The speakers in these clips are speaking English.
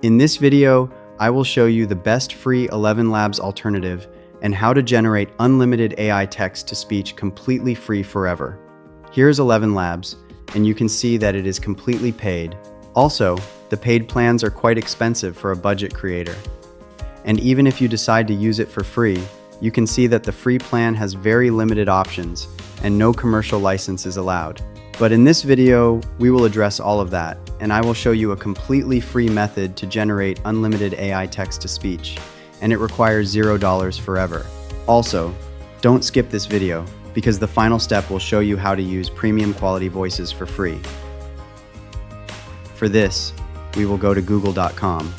In this video, I will show you the best free Elevenlabs alternative and how to generate unlimited AI text-to-speech completely free forever. Here's Elevenlabs, and you can see that it is completely paid. Also, the paid plans are quite expensive for a budget creator. And even if you decide to use it for free, you can see that the free plan has very limited options and no commercial license is allowed. But in this video, we will address all of that, and I will show you a completely free method to generate unlimited AI text-to-speech, and it requires $0 forever. Also, don't skip this video, because the final step will show you how to use premium quality voices for free. For this, we will go to google.com.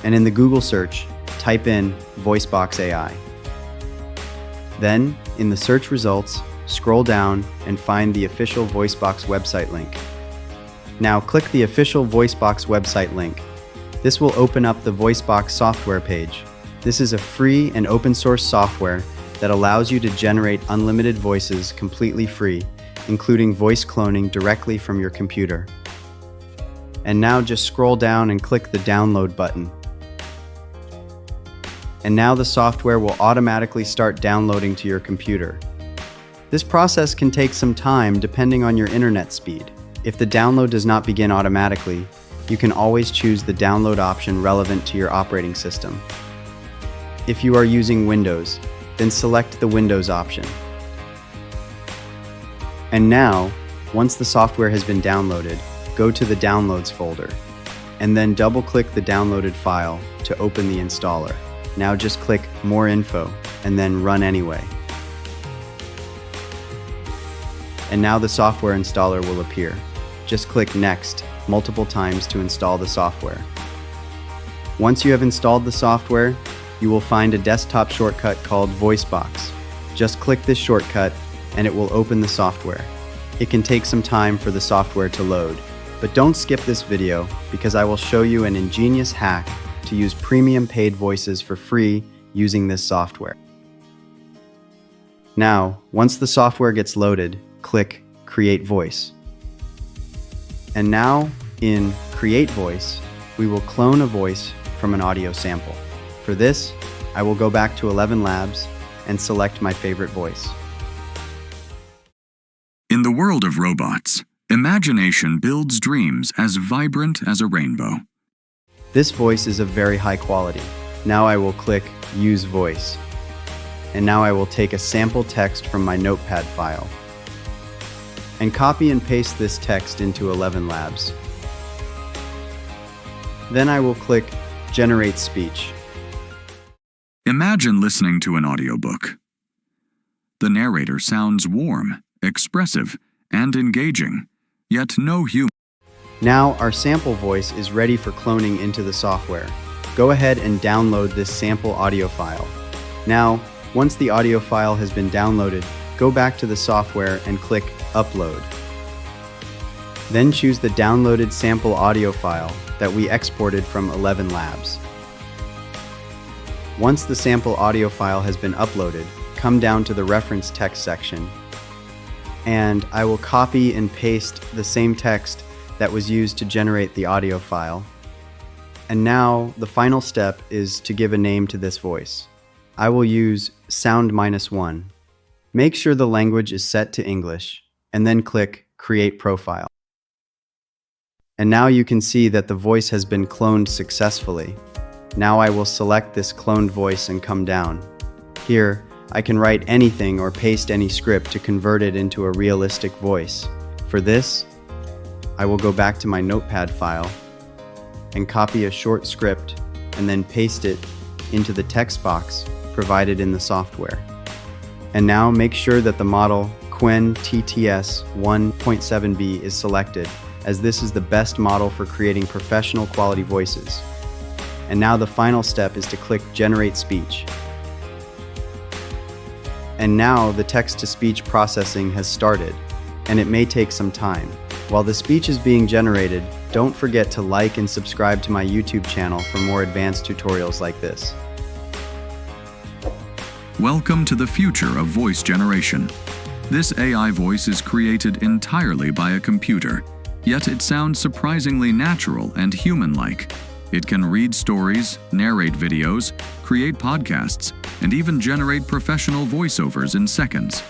And in the Google search, type in VoiceBox AI. Then, in the search results, scroll down and find the official VoiceBox website link. Now click the official VoiceBox website link. This will open up the VoiceBox software page. This is a free and open source software that allows you to generate unlimited voices completely free, including voice cloning directly from your computer. And now just scroll down and click the download button. And now the software will automatically start downloading to your computer. This process can take some time depending on your internet speed. If the download does not begin automatically, you can always choose the download option relevant to your operating system. If you are using Windows, then select the Windows option. And now, once the software has been downloaded, go to the Downloads folder, and then double-click the downloaded file to open the installer. Now just click More Info, and then Run Anyway. And now the software installer will appear. Just click Next multiple times to install the software. Once you have installed the software, you will find a desktop shortcut called VoiceBox. Just click this shortcut and it will open the software. It can take some time for the software to load, but don't skip this video because I will show you an ingenious hack to use premium paid voices for free using this software. Now, once the software gets loaded, click Create Voice. And now, in Create Voice, we will clone a voice from an audio sample. For this, I will go back to Elevenlabs and select my favorite voice. In the world of robots, imagination builds dreams as vibrant as a rainbow. This voice is of very high quality. Now I will click Use Voice. And now I will take a sample text from my notepad file and copy and paste this text into Elevenlabs. Then I will click Generate Speech. Imagine listening to an audiobook. The narrator sounds warm, expressive, and engaging, yet no human. Now our sample voice is ready for cloning into the software. Go ahead and download this sample audio file. Now, once the audio file has been downloaded, go back to the software and click Upload. Then choose the downloaded sample audio file that we exported from Elevenlabs. Once the sample audio file has been uploaded, come down to the reference text section, and I will copy and paste the same text that was used to generate the audio file. And now the final step is to give a name to this voice. I will use Sound-1. Make sure the language is set to English, and then click Create Profile. And now you can see that the voice has been cloned successfully. Now I will select this cloned voice and come down. Here, I can write anything or paste any script to convert it into a realistic voice. For this, I will go back to my notepad file and copy a short script and then paste it into the text box provided in the software. And now make sure that the model Qwen TTS 1.7b is selected, as this is the best model for creating professional quality voices. And now the final step is to click Generate Speech. And now the text-to-speech processing has started, and it may take some time. While the speech is being generated, don't forget to like and subscribe to my YouTube channel for more advanced tutorials like this. Welcome to the future of voice generation. This AI voice is created entirely by a computer, Yet it sounds surprisingly natural and human-like. It can read stories, narrate videos, create podcasts, and even generate professional voiceovers in seconds.